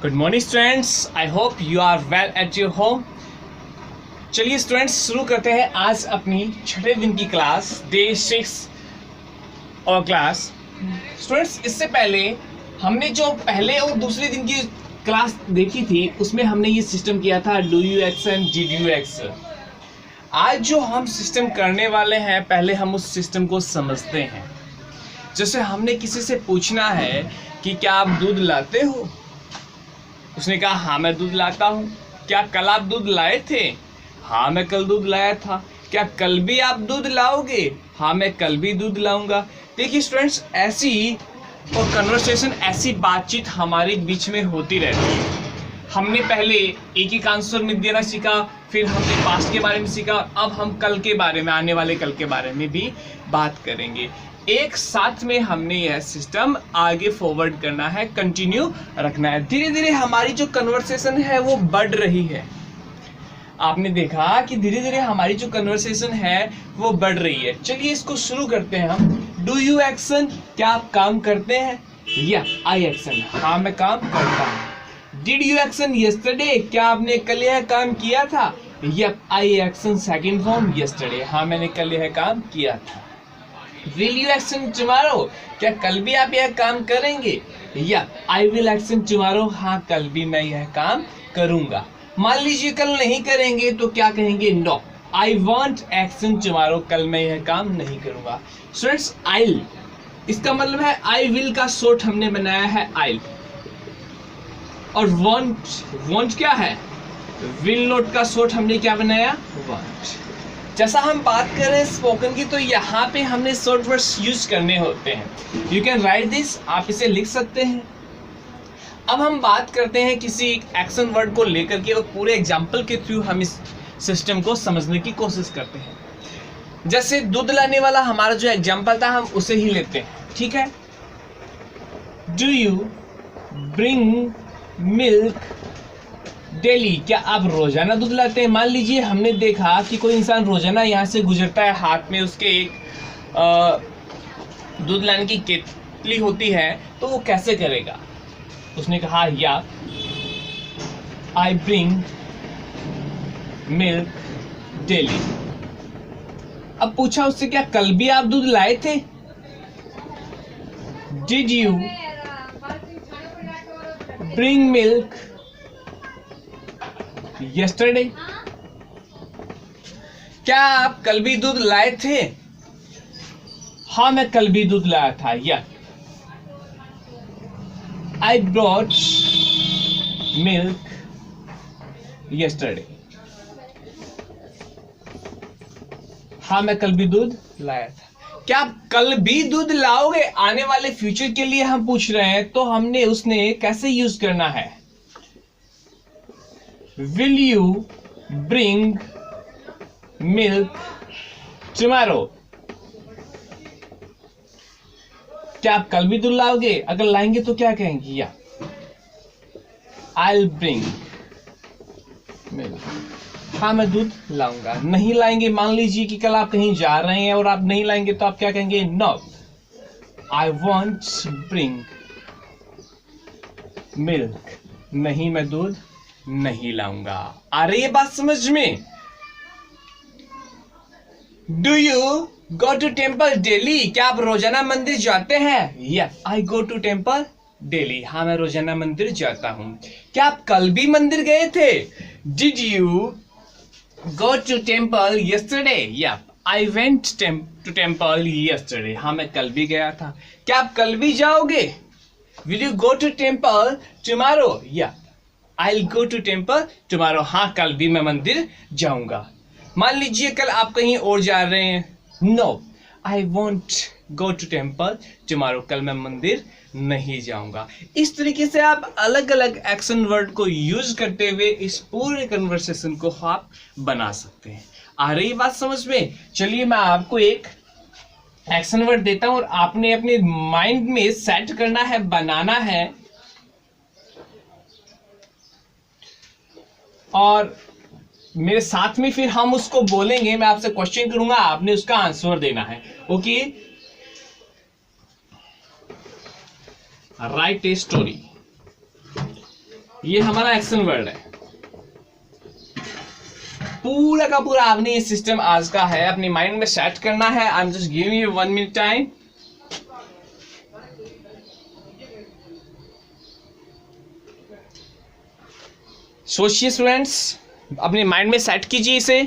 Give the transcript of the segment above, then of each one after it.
Good morning students, I hope you are well at your home. चलिए students, शुरू करते हैं आज अपनी छठे दिन की क्लास, डे 6 और क्लास। स्टूडेंट्स, इससे पहले हमने जो पहले और दूसरे दिन की क्लास देखी थी उसमें हमने ये सिस्टम किया था do you x and did you x. आज जो हम सिस्टम करने वाले हैं, पहले हम उस सिस्टम को समझते हैं। जैसे हमने किसी से पूछना है कि क्या आप दूध लाते हो, उसने कहा हाँ मैं दूध लाता हूँ। क्या कल आप दूध लाए थे? हाँ मैं कल दूध लाया था। क्या कल भी आप दूध लाओगे? हाँ मैं कल भी दूध लाऊंगा। देखिए स्टूडेंट्स, ऐसी और कन्वर्सेशन, ऐसी बातचीत हमारे बीच में होती रहती है। हमने पहले एक एक आंसर में देना सीखा, फिर हमने पास्ट के बारे में सीखा, अब हम कल के बारे में, आने वाले कल के बारे में भी बात करेंगे। एक साथ में हमने यह सिस्टम आगे फॉरवर्ड करना है, कंटिन्यू रखना है। धीरे धीरे हमारी जो कन्वर्सेशन है वो बढ़ रही है। आपने देखा कि धीरे धीरे हमारी जो कन्वर्सेशन है वो बढ़ रही है। चलिए इसको शुरू करते हैं हम। डू यू एक्शन, क्या आप काम करते हैं? या आई एक्शन, हाँ मैं काम करता हूँ। डिड यू एक्शन यस्टरडे, क्या आपने कल यह काम किया था? या आई एक्शन सेकंड फॉर्म यस्टरडे, हाँ मैंने कल यह काम किया था। विल यू एक्शन टुमारो, क्या कल भी आप यह काम करेंगे? या आई विल एक्शन टुमारो, हाँ कल भी मैं यह काम करूंगा। मान लीजिए कल नहीं करेंगे तो क्या कहेंगे? No I want action tomorrow, कल मैं यह काम नहीं करूंगा। स्टूडेंट्स, आइल, इसका मतलब है आई विल का शॉर्ट हमने बनाया है आइल। और वॉन्ट क्या है? विल नॉट का शॉर्ट हमने क्या बनाया? वॉन्ट। जैसा हम बात कर रहे हैं स्पोकन की, तो यहाँ पे हमने शॉर्ट वर्ड्स यूज करने होते हैं। यू कैन राइट दिस, आप इसे लिख सकते हैं। अब हम बात करते हैं किसी एक्शन वर्ड को लेकर के और पूरे एग्जाम्पल के थ्रू हम इस सिस्टम को समझने की कोशिश करते हैं। जैसे दूध लाने वाला हमारा जो एग्जाम्पल था, हम उसे ही लेते हैं, ठीक है। Do you bring milk daily, क्या आप रोजाना दूध लाते हैं? मान लीजिए हमने देखा कि कोई इंसान रोजाना यहाँ से गुजरता है, हाथ में उसके एक दूध लाने की केतली होती है, तो वो कैसे करेगा? उसने कहा या आई ब्रिंग मिल्क डेली। अब पूछा उससे, क्या कल भी आप दूध लाए थे? Did you bring milk yesterday, क्या आप कल भी दूध लाए थे? हाँ मैं कल भी दूध लाया था। या आई ब्रॉट मिल्क यस्टरडे, हाँ मैं कल भी दूध लाया था। क्या आप कल भी दूध लाओगे? आने वाले फ्यूचर के लिए हम पूछ रहे हैं, तो हमने उसने कैसे यूज करना है? Will you bring milk tomorrow, क्या आप कल भी दूध लाओगे? अगर लाएंगे तो क्या कहेंगे? या I'll bring milk, हाँ मैं दूध लाऊंगा। नहीं लाएंगे, मान लीजिए कि कल आप कहीं जा रहे हैं और आप नहीं लाएंगे, तो आप क्या कहेंगे? No I won't bring milk, नहीं मैं दूध नहीं लाऊंगा। आ रही है बात समझ में? Do you go to temple daily, क्या आप रोजाना मंदिर जाते हैं? या I go to temple daily, हाँ मैं रोजाना मंदिर जाता हूं। क्या आप कल भी मंदिर गए थे? Did you go to temple yesterday? Yeah I went to temple yesterday, हाँ मैं कल भी गया था। क्या आप कल भी जाओगे? Will you go to temple tomorrow? या I'll go to temple tomorrow, हाँ कल भी मैं मंदिर जाऊंगा। मान लीजिए कल आप कहीं और जा रहे हैं। No I won't go to temple tomorrow, कल मैं मंदिर नहीं जाऊंगा। इस तरीके से आप अलग अलग एक्शन वर्ड को यूज करते हुए इस पूरे कन्वर्सेशन को आप बना सकते हैं। आ रही बात समझ में? चलिए मैं आपको एक एक्शन वर्ड देता हूं और आपने अपने माइंड में सेट करना है, बनाना है, और मेरे साथ में फिर हम उसको बोलेंगे। मैं आपसे क्वेश्चन करूंगा, आपने उसका आंसर देना है। Okay, right a story. ये हमारा एक्शन वर्ड है। पूरा का पूरा आपने ये सिस्टम आज का है अपने माइंड में सेट करना है। I am just giving you 1 minute time. सोचिए स्टूडेंट्स, अपने माइंड में सेट कीजिए इसे।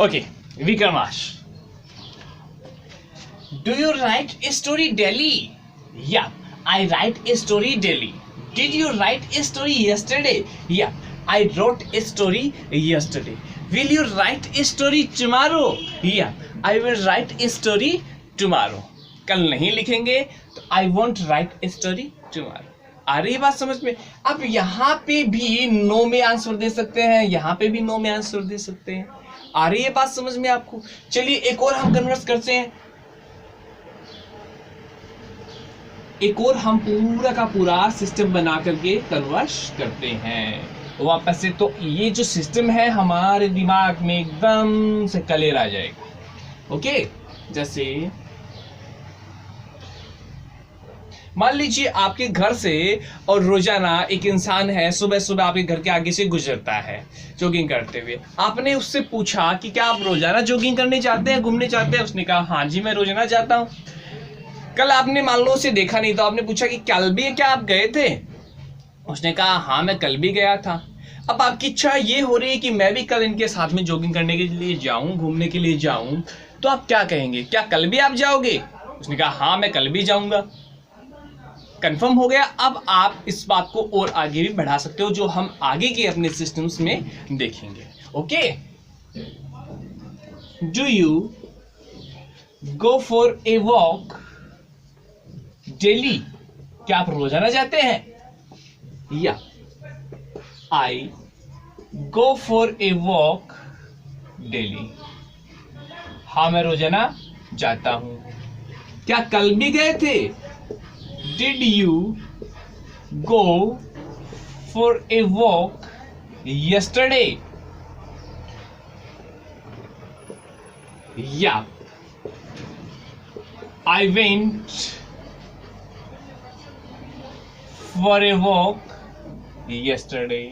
Okay, Vikramash. Do you write a story daily? Yeah, I write a story daily. Did you write a story yesterday? Yeah, I wrote a story yesterday. Will you write a story tomorrow? Yeah, I will write a story tomorrow. कल नहीं लिखेंगे तो I won't write a story tomorrow. आ रही है बात समझ में? अब यहाँ पे भी नो में आंसर दे सकते हैं, यहाँ पे भी नो में आंसर दे सकते हैं। आ रही है बात समझ में आपको? चलिए एक और हम कन्वर्ट करते हैं। एक और हम पूरा का पूरा सिस्टम बना करके कन्वर्ट करते हैं वापस से। तो ये जो सिस्टम है हमारे दिमाग में एकदम से क्लियर आ जाएगा। ओके, जैसे मान लीजिए आपके घर से और रोजाना एक इंसान है सुबह सुबह आपके घर के आगे से गुजरता है जॉगिंग करते हुए। आपने उससे पूछा कि क्या आप रोजाना जॉगिंग करने जाते हैं, घूमने जाते हैं? उसने कहा हाँ जी मैं रोजाना जाता हूँ। कल आपने मान लो उसे देखा नहीं तो आपने पूछा कि कल भी क्या आप गए थे? उसने कहा हाँ मैं कल भी गया था। अब आपकी इच्छा ये हो रही है कि मैं भी कल इनके साथ में जॉगिंग करने के लिए जाऊं, घूमने के लिए जाऊं, तो आप क्या कहेंगे? क्या कल भी आप जाओगे? उसने कहा हाँ मैं कल भी जाऊंगा। कंफर्म हो गया। अब आप इस बात को और आगे भी बढ़ा सकते हो जो हम आगे के अपने सिस्टम्स में देखेंगे। Okay, do you go for a walk daily? क्या आप रोजाना जाते हैं? या I go for a walk daily. हाँ मैं रोजाना जाता हूं। क्या कल भी गए थे? Did you go for a walk yesterday? Yeah, I went for a walk yesterday.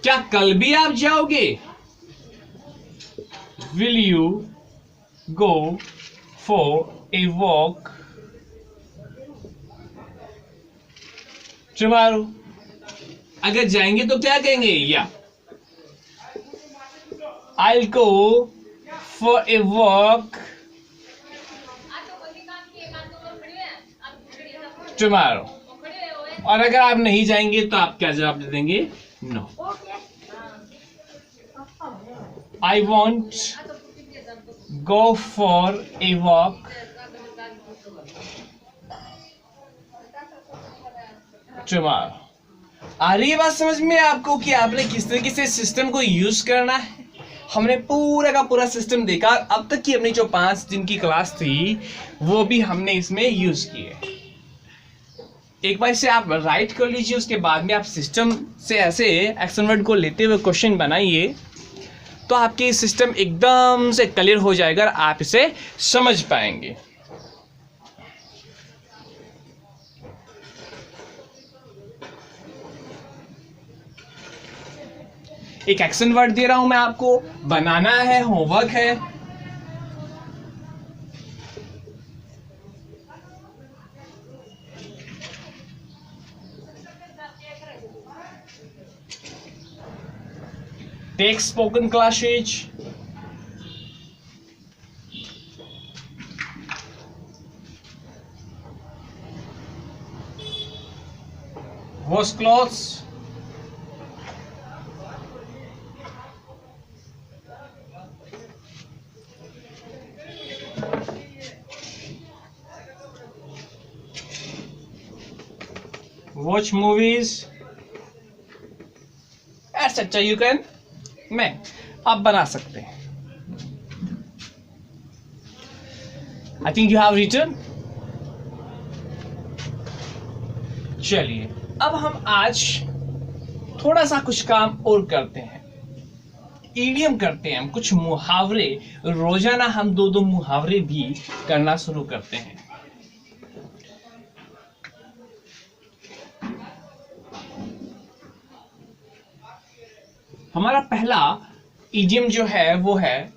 क्या कल भी आप जाओगे? Will you go for a walk tomorrow? अगर जाएंगे तो क्या कहेंगे? या I'll go for a walk tomorrow. और अगर आप नहीं जाएंगे तो आप क्या जवाब दे देंगे? No, I won't go for a walk tomorrow. आ रही है बात समझ में आपको कि आपने किस तरीके से सिस्टम को यूज करना है? हमने पूरा का पूरा सिस्टम देखा। अब तक की अपनी जो 5 दिन की क्लास थी वो भी हमने इसमें यूज किए। एक बार इसे आप राइट कर लीजिए, उसके बाद में आप सिस्टम से ऐसे एक्शन वर्ड को लेते हुए क्वेश्चन बनाइए तो आपकी सिस्टम एकदम से क्लियर हो जाएगा, आप इसे समझ पाएंगे। एक एक्शन वर्ड दे रहा हूं मैं आपको, बनाना है, होमवर्क है। Take spoken classes. Wash clothes. Watch movies, etc. You can आप बना सकते हैं. I think you have written. चलिए अब हम आज थोड़ा सा कुछ काम और करते हैं. ईडियम करते हैं हम, कुछ मुहावरे. रोजाना हम दो मुहावरे भी करना शुरू करते हैं. हमारा पहला इडियम जो है वो है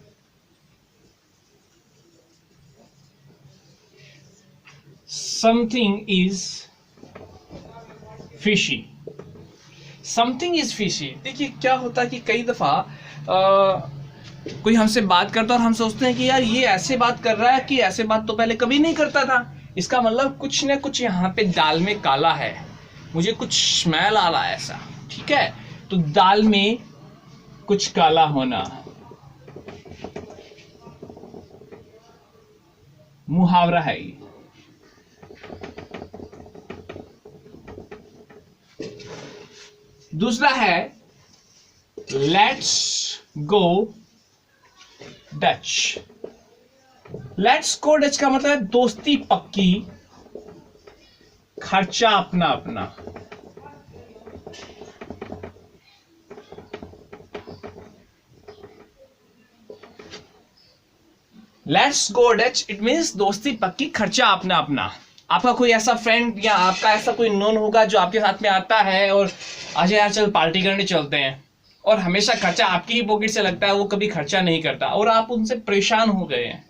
something is fishy. Something is fishy. देखिए क्या होता है कि कई दफा कोई हमसे बात करता है और हम सोचते हैं कि यार ये ऐसे बात कर रहा है कि ऐसे बात तो पहले कभी नहीं करता था. इसका मतलब कुछ ना कुछ यहाँ पे दाल में काला है. मुझे कुछ स्मेल आ रहा है ऐसा. ठीक है, तो दाल में कुछ काला होना मुहावरा है ये. दूसरा है let's go Dutch. Let's go Dutch का मतलब है दोस्ती पक्की, खर्चा अपना अपना. Let's go Dutch it means दोस्ती पक्की, खर्चा अपना अपना. आपका कोई ऐसा फ्रेंड या आपका ऐसा कोई नोन होगा जो आपके साथ में आता है और आज यार चल पार्टी करने चलते हैं, और हमेशा खर्चा आपकी ही पॉकेट से लगता है, वो कभी खर्चा नहीं करता और आप उनसे परेशान हो गए हैं,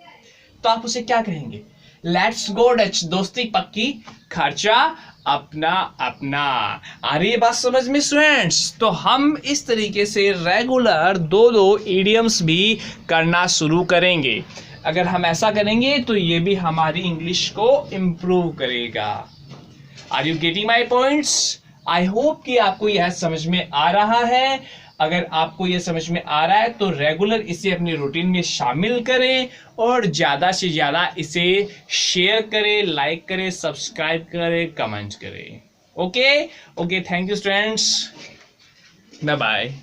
तो आप उसे क्या कहेंगे? लेट्स गो डच, दोस्ती पक्की, खर्चा अपना अपना. आ रही है बात समझ में स्टूडेंट्स? तो हम इस तरीके से रेगुलर दो इडियम्स भी करना शुरू करेंगे. अगर हम ऐसा करेंगे तो ये भी हमारी इंग्लिश को इम्प्रूव करेगा. Are you getting my points? I hope कि आपको यह समझ में आ रहा है. अगर आपको यह समझ में आ रहा है तो रेगुलर इसे अपने रूटीन में शामिल करें और ज़्यादा से ज़्यादा इसे शेयर करें, लाइक करें, सब्सक्राइब करें, कमेंट करें. Okay, thank you students. Bye bye.